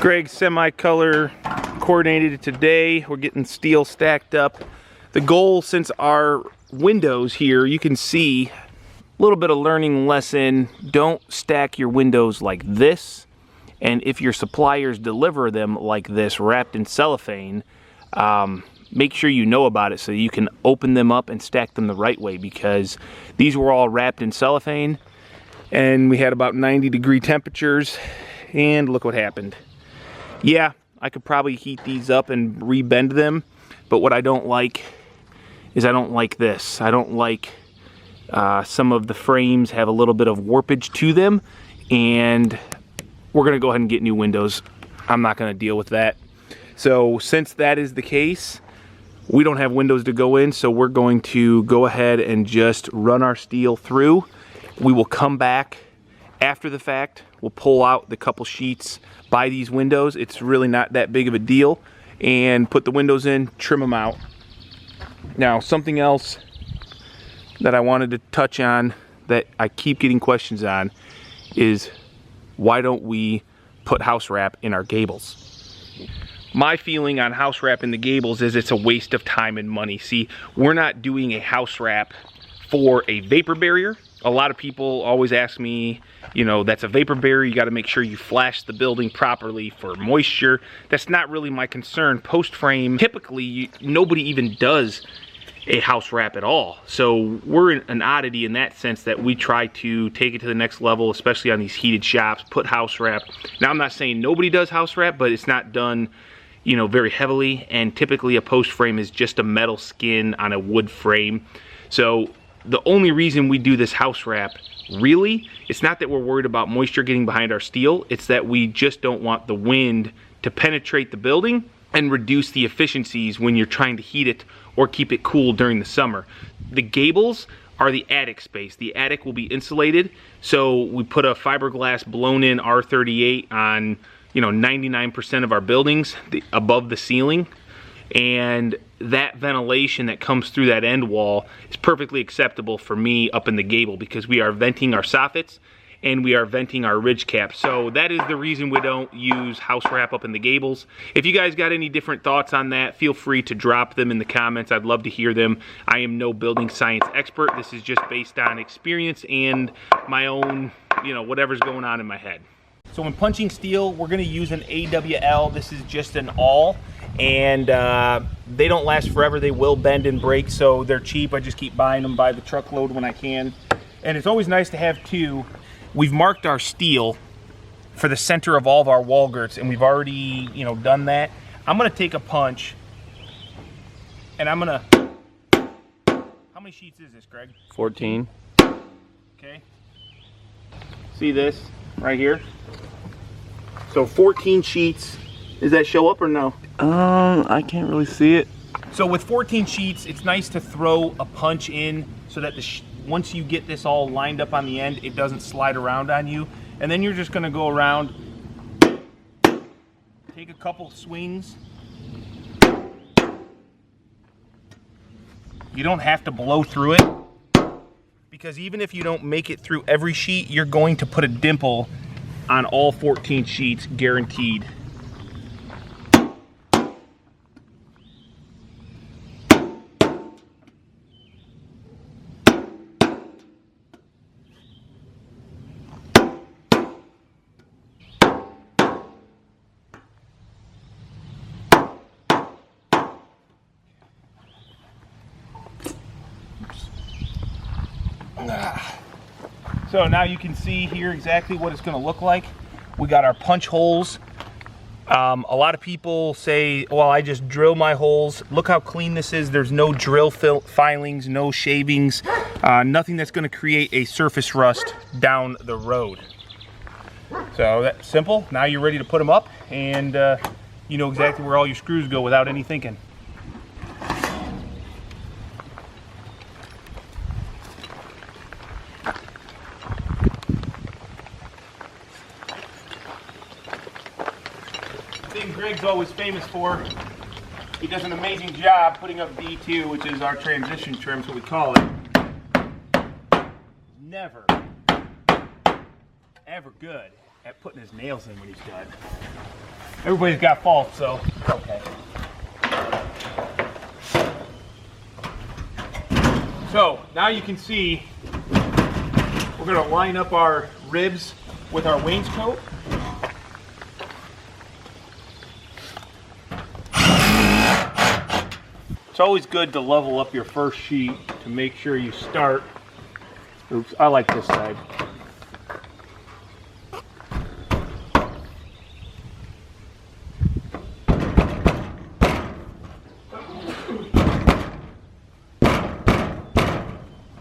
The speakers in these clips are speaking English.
Greg semi-color coordinated today. We're getting steel stacked up. The goal, since our windows here, you can see a little bit of learning lesson. Don't stack your windows like this. And if your suppliers deliver them like this, wrapped in cellophane, make sure you know about it so you can open them up and stack them the right way, because these were all wrapped in cellophane and we had about 90-degree temperatures, and look what happened. Yeah, I could probably heat these up and rebend them, but what I don't like is I don't like this. I don't like some of the frames have a little bit of warpage to them, and we're gonna go ahead and get new windows. I'm not gonna deal with that. So since that is the case, we don't have windows to go in, so we're going to go ahead and just run our steel through. We will come back after the fact. We'll pull out the couple sheets by these windows. It's really not that big of a deal. And put the windows in, trim them out. Now, something else that I wanted to touch on that I keep getting questions on is, why don't we put house wrap in our gables? My feeling on house wrap in the gables is it's a waste of time and money. See, we're not doing a house wrap for a vapor barrier. A lot of people always ask me, you know, that's a vapor barrier, you got to make sure you flash the building properly for moisture. That's not really my concern. Post frame, typically nobody even does a house wrap at all. So we're an oddity in that sense, that we try to take it to the next level, especially on these heated shops, put house wrap. Now, I'm not saying nobody does house wrap, but it's not done, you know, very heavily, and typically a post frame is just a metal skin on a wood frame. So the only reason we do this house wrap, really, it's not that we're worried about moisture getting behind our steel, it's that we just don't want the wind to penetrate the building and reduce the efficiencies when you're trying to heat it or keep it cool during the summer. The gables are the attic space. The attic will be insulated, so we put a fiberglass blown in R38 on, you know, 99% of our buildings above the ceiling, and that ventilation that comes through that end wall is perfectly acceptable for me up in the gable, because we are venting our soffits and we are venting our ridge cap. So that is the reason we don't use house wrap up in the gables. If you guys got any different thoughts on that, feel free to drop them in the comments. I'd love to hear them. I am no building science expert. This is just based on experience and my own, you know, whatever's going on in my head. So when punching steel, we're gonna use an AWL. This is just an awl, and they don't last forever. They will bend and break, so they're cheap. I just keep buying them by the truckload when I can. And it's always nice to have two. We've marked our steel for the center of all of our wall girts, and we've already, you know, done that. I'm gonna take a punch, and I'm gonna, how many sheets is this, Greg? 14. Okay. See this right here? So 14 sheets. Does that show up or no? I can't really see it. So with 14 sheets, it's nice to throw a punch in so that once you get this all lined up on the end, it doesn't slide around on you. And then you're just gonna go around, take a couple swings. You don't have to blow through it, because even if you don't make it through every sheet, you're going to put a dimple on all 14 sheets, guaranteed. So now you can see here exactly what it's going to look like. We got our punch holes. A lot of people say, well, I just drill my holes. Look how clean this is. There's no drill filings, no shavings, nothing that's going to create a surface rust down the road. So that's simple. Now you're ready to put them up, and you know exactly where all your screws go without any thinking. Greg's always famous for, he does an amazing job putting up D2, which is our transition trim, is what we call it. Never, ever good at putting his nails in when he's done. Everybody's got faults, so it's okay. So now you can see we're going to line up our ribs with our wainscot. It's always good to level up your first sheet to make sure you start. Oops, I like this side.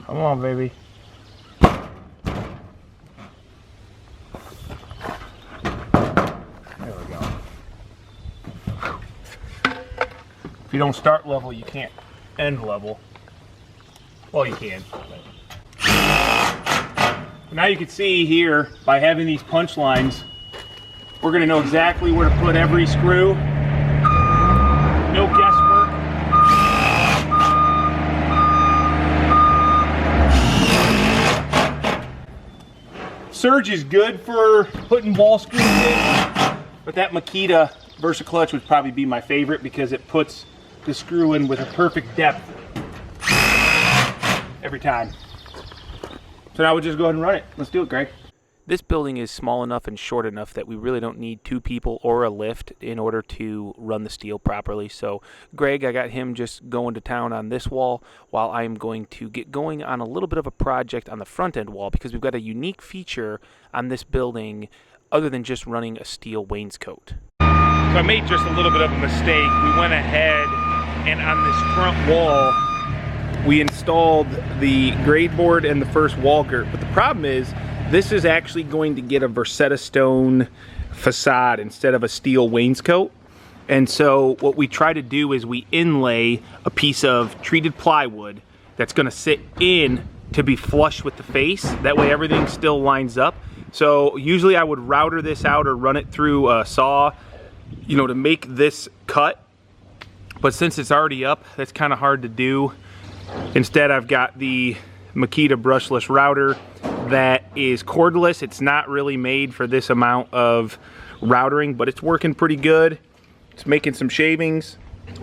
Come on, baby. There we go. If you don't start level, you can't end level. Well, you can. Now you can see here, by having these punch lines, we're going to know exactly where to put every screw. No guesswork. Surge is good for putting ball screws in, but that Makita Versa clutch would probably be my favorite because it puts the screw in with a perfect depth every time. So now we'll just go ahead and run it. Let's do it, Greg. This building is small enough and short enough that we really don't need two people or a lift in order to run the steel properly. So Greg, I got him just going to town on this wall while I'm going to get going on a little bit of a project on the front end wall because we've got a unique feature on this building other than just running a steel wainscot. So I made just a little bit of a mistake. We went ahead and on this front wall we installed the grade board and the first wall girt. But the problem is this is actually going to get a Versetta stone facade instead of a steel wainscot. And so what we try to do is we inlay a piece of treated plywood that's going to sit in to be flush with the face. That way everything still lines up. So usually I would router this out or run it through a saw, you know, to make this cut. But since it's already up, that's kind of hard to do. Instead, I've got the Makita brushless router that is cordless. It's not really made for this amount of routering, but it's working pretty good. It's making some shavings,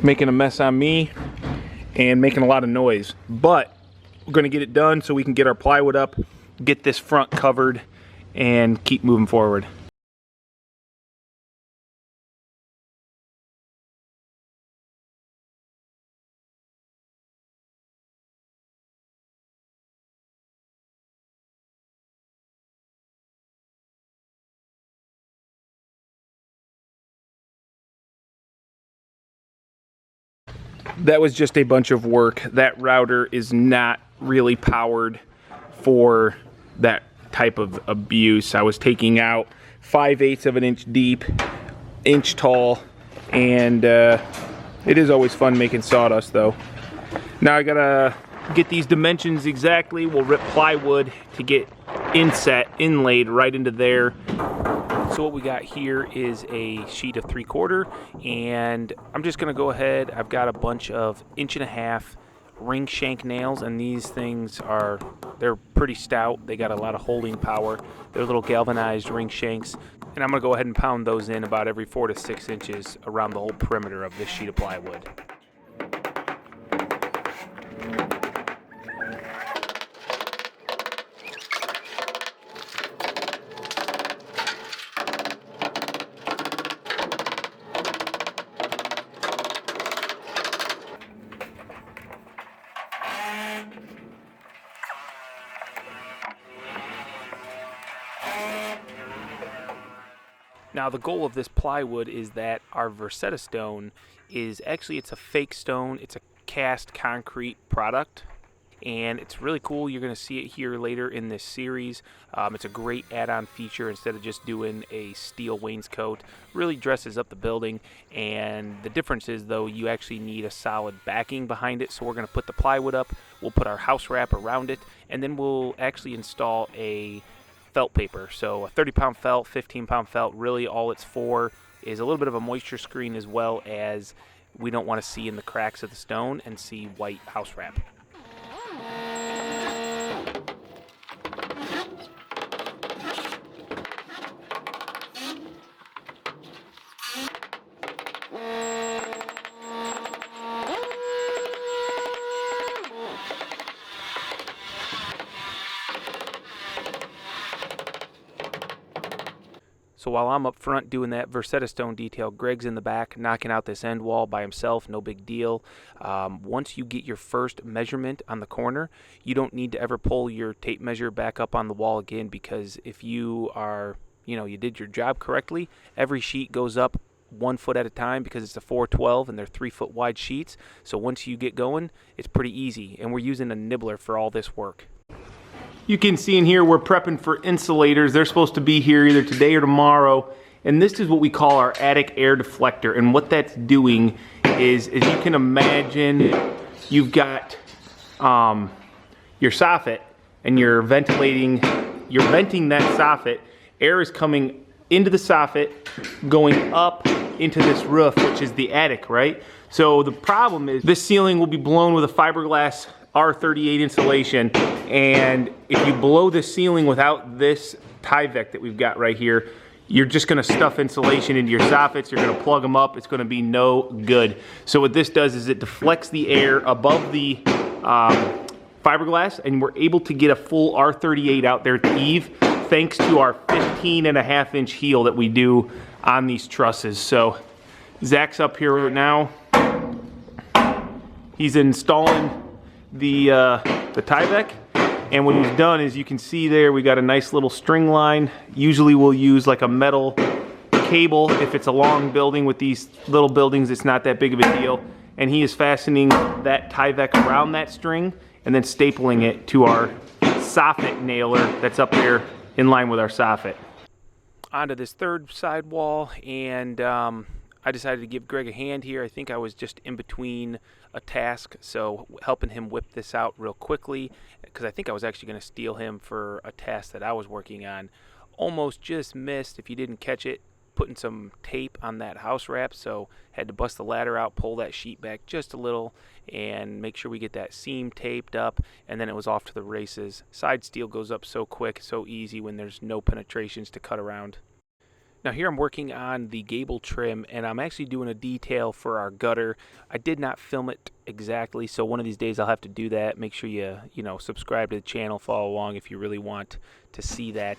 making a mess on me, and making a lot of noise. But we're gonna get it done so we can get our plywood up, get this front covered, and keep moving forward. That was just a bunch of work. That router is not really powered for that type of abuse. I was taking out 5/8 of an inch deep, inch tall, and it is always fun making sawdust though. Now I gotta get these dimensions exactly. We'll rip plywood to get inlaid right into there. So what we got here is a sheet of 3/4, and I'm just gonna go ahead. I've got a bunch of 1.5-inch ring shank nails, and these things they're pretty stout. They got a lot of holding power. They're little galvanized ring shanks, and I'm gonna go ahead and pound those in about every 4 to 6 inches around the whole perimeter of this sheet of plywood. Now the goal of this plywood is that our Versetta stone is actually, it's a fake stone. It's a cast concrete product, and it's really cool. You're going to see it here later in this series. It's a great add-on feature instead of just doing a steel wainscot. Really dresses up the building, and the difference is though you actually need a solid backing behind it. So we're going to put the plywood up, we'll put our house wrap around it, and then we'll actually install a felt paper. So a 30-pound felt, 15-pound felt, really all it's for is a little bit of a moisture screen, as well as we don't want to see in the cracks of the stone and see white house wrap. So while I'm up front doing that Versetta stone detail, Greg's in the back knocking out this end wall by himself, no big deal. Once you get your first measurement on the corner, you don't need to ever pull your tape measure back up on the wall again, because if you are, you did your job correctly, every sheet goes up 1 foot at a time because it's a 412 and they're 3 foot wide sheets. So once you get going, it's pretty easy, and we're using a nibbler for all this work. You can see in here we're prepping for insulators. They're supposed to be here either today or tomorrow. And this is what we call our attic air deflector. And what that's doing is, as you can imagine, you've got your soffit and you're venting that soffit. Air is coming into the soffit, going up into this roof, which is the attic, right? So the problem is this ceiling will be blown with a fiberglass R38 insulation, and if you blow the ceiling without this Tyvek that we've got right here, you're just gonna stuff insulation into your soffits, you're gonna plug them up, it's gonna be no good. So what this does is it deflects the air above the fiberglass, and we're able to get a full R38 out there at the eave, thanks to our 15.5-inch heel that we do on these trusses. So Zach's up here right now. He's installing the Tyvek, and what he's done is, you can see there we got a nice little string line. Usually we'll use like a metal cable if it's a long building. With these little buildings it's not that big of a deal, and he is fastening that Tyvek around that string and then stapling it to our soffit nailer that's up there in line with our soffit. Onto this third side wall, and I decided to give Greg a hand here. I think I was just in between a task, so helping him whip this out real quickly, because I think I was actually going to steal him for a task that I was working on. Almost just missed, if you didn't catch it, putting some tape on that house wrap, so had to bust the ladder out, pull that sheet back just a little, and make sure we get that seam taped up, and then it was off to the races. Side steel goes up so quick, so easy when there's no penetrations to cut around. Now here I'm working on the Gable trim, and I'm actually doing a detail for our gutter. I did not film it exactly, so one of these days I'll have to do that. Make sure you subscribe to the channel, follow along if you really want to see that.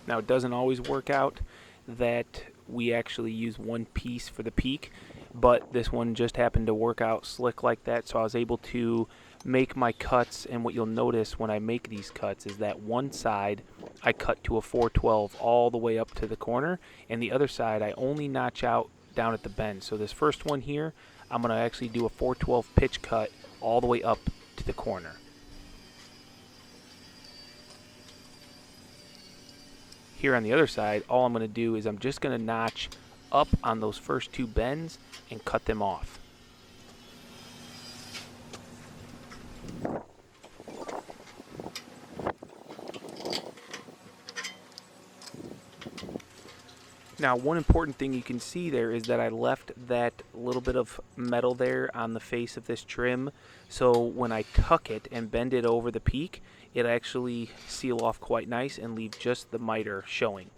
Now it doesn't always work out that we actually use one piece for the peak, but this one just happened to work out slick like that, so I was able to make my cuts. And what you'll notice when I make these cuts is that one side I cut to a 412 all the way up to the corner, and the other side I only notch out down at the bend. So this first one here, I'm going to actually do a 412 pitch cut all the way up to the corner. Here on the other side, all I'm going to do is I'm just going to notch up on those first two bends and cut them off. Now, one important thing you can see there is that I left that little bit of metal there on the face of this trim, so when I tuck it and bend it over the peak, it actually seal off quite nice and leave just the miter showing.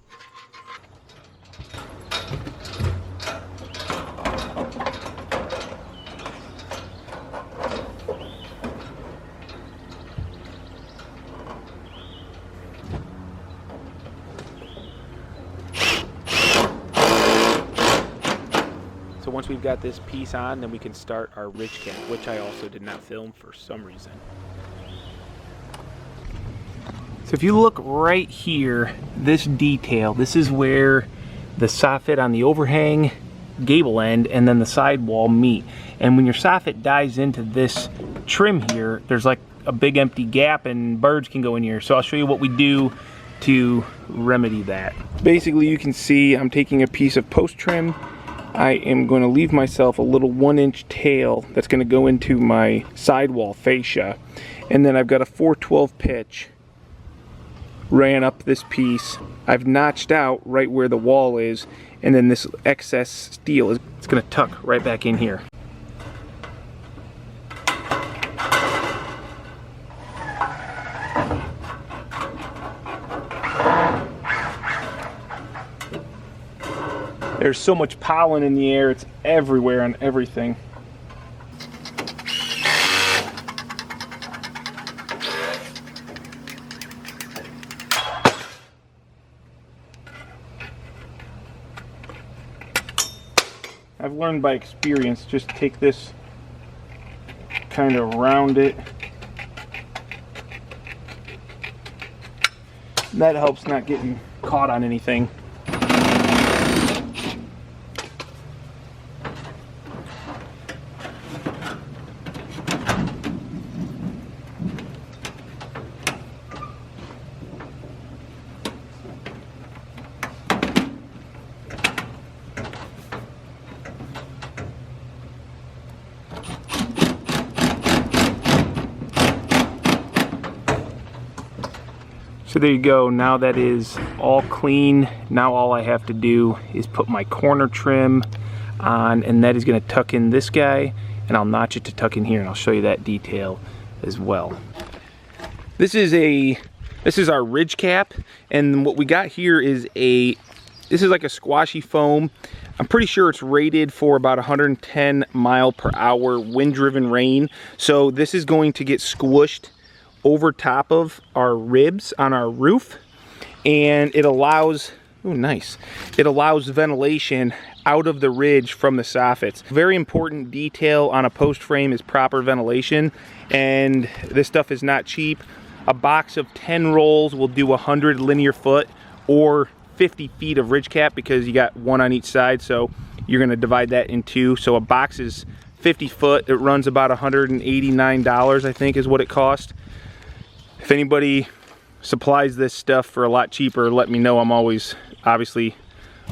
So once we've got this piece on, then we can start our ridge cap, which I also did not film for some reason. So if you look right here, this detail, this is where the soffit on the overhang, gable end, and then the sidewall meet. And when your soffit dives into this trim here, there's like a big empty gap and birds can go in here. So I'll show you what we do to remedy that. Basically, you can see I'm taking a piece of post trim. I am going to leave myself a little 1-inch tail that's going to go into my sidewall fascia. And then I've got a 412 pitch. Ran up this piece. I've notched out right where the wall is, and then this excess steel is going to tuck right back in here. There's so much pollen in the air, it's everywhere on everything. I've learned by experience, just take this kind of round it. That helps not getting caught on anything. So there you go, now that is all clean. Now all I have to do is put my corner trim on, and that is gonna tuck in this guy, and I'll notch it to tuck in here, and I'll show you that detail as well. This is our ridge cap, and what we got here is this is like a squashy foam. I'm pretty sure it's rated for about 110 mile per hour wind-driven rain. So this is going to get squished over top of our ribs on our roof, and it allows, oh nice, it allows ventilation out of the ridge from the soffits. Very important detail on a post frame is proper ventilation, and this stuff is not cheap. A box of 10 rolls will do 100 linear foot or 50 feet of ridge cap, because you got one on each side, so you're going to divide that in two. So a box is 50 foot. It runs about $189, I think, is what it cost. If anybody supplies this stuff for a lot cheaper, let me know. I'm always obviously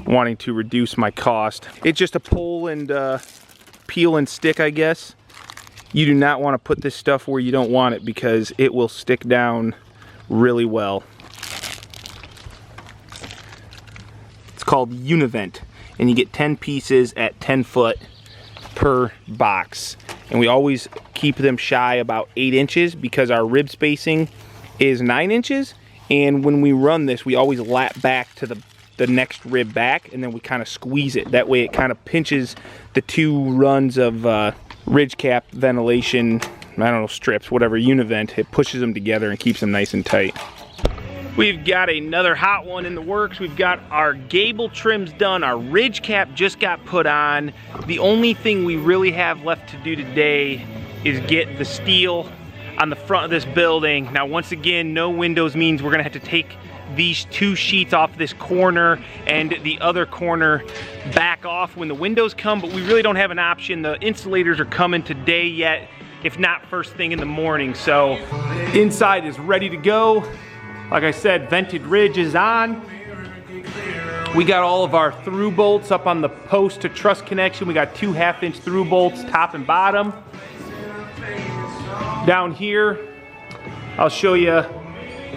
wanting to reduce my cost. It's just a pull and peel and stick, I guess. You do not want to put this stuff where you don't want it, because it will stick down really well. It's called Univent, and you get 10 pieces at 10 foot per box. And we always keep them shy about 8 inches, because our rib spacing is 9 inches. And when we run this, we always lap back to the next rib back, and then we kind of squeeze it. That way it kind of pinches the two runs of ridge cap ventilation, I don't know, strips, whatever, Univent. It pushes them together and keeps them nice and tight. We've got another hot one in the works. We've got our Gable trims done. Our ridge cap just got put on. The only thing we really have left to do today is get the steel on the front of this building. Now, once again, no windows means we're gonna have to take these two sheets off this corner and the other corner back off when the windows come, but we really don't have an option. The insulators are coming today yet, if not first thing in the morning. So inside is ready to go. Like I said, vented ridge is on. We got all of our through bolts up on the post to truss connection. We got 2 1/2-inch through bolts, top and bottom. Down here, I'll show you a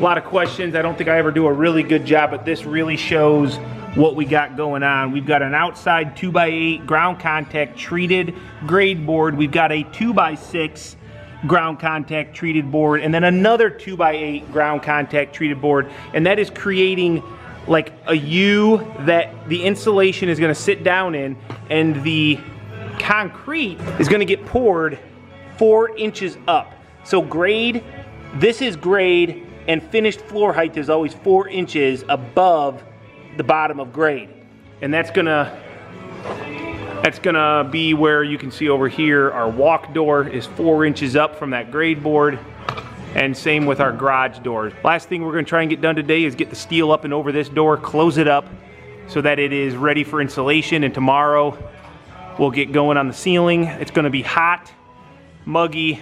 lot of questions. I don't think I ever do a really good job, but this really shows what we got going on. We've got an outside 2x8 ground contact treated grade board. We've got a 2x6 ground contact treated board, and then another 2x8 ground contact treated board, and that is creating like a U that the insulation is going to sit down in, and the concrete is going to get poured 4 inches up. So grade, this is grade, and finished floor height is always 4 inches above the bottom of grade, and that's gonna be where you can see over here our walk door is 4 inches up from that grade board, and same with our garage doors. Last thing we're gonna try and get done today is get the steel up and over this door, close it up so that it is ready for insulation, and tomorrow we'll get going on the ceiling. It's gonna be hot, muggy,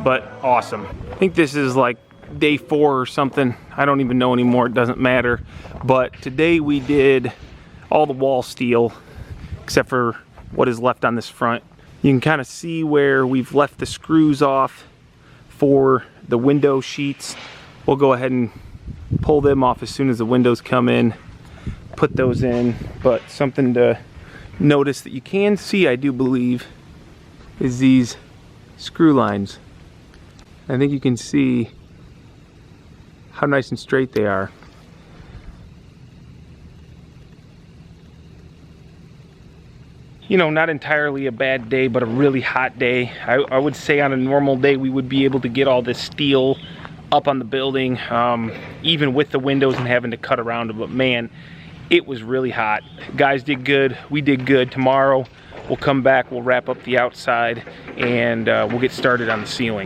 but awesome. I think this is like day 4 or something. I don't even know anymore, it doesn't matter. But today we did all the wall steel, except for what is left on this front. You can kind of see where we've left the screws off for the window sheets. We'll go ahead and pull them off as soon as the windows come in, put those in. But something to notice that you can see, I do believe, is these screw lines. I think you can see how nice and straight they are. You know, not entirely a bad day, but a really hot day. I would say on a normal day we would be able to get all this steel up on the building, even with the windows and having to cut around them, but man, it was really hot. Guys did good, we did good. Tomorrow We'll come back, we'll wrap up the outside, and we'll get started on the ceiling.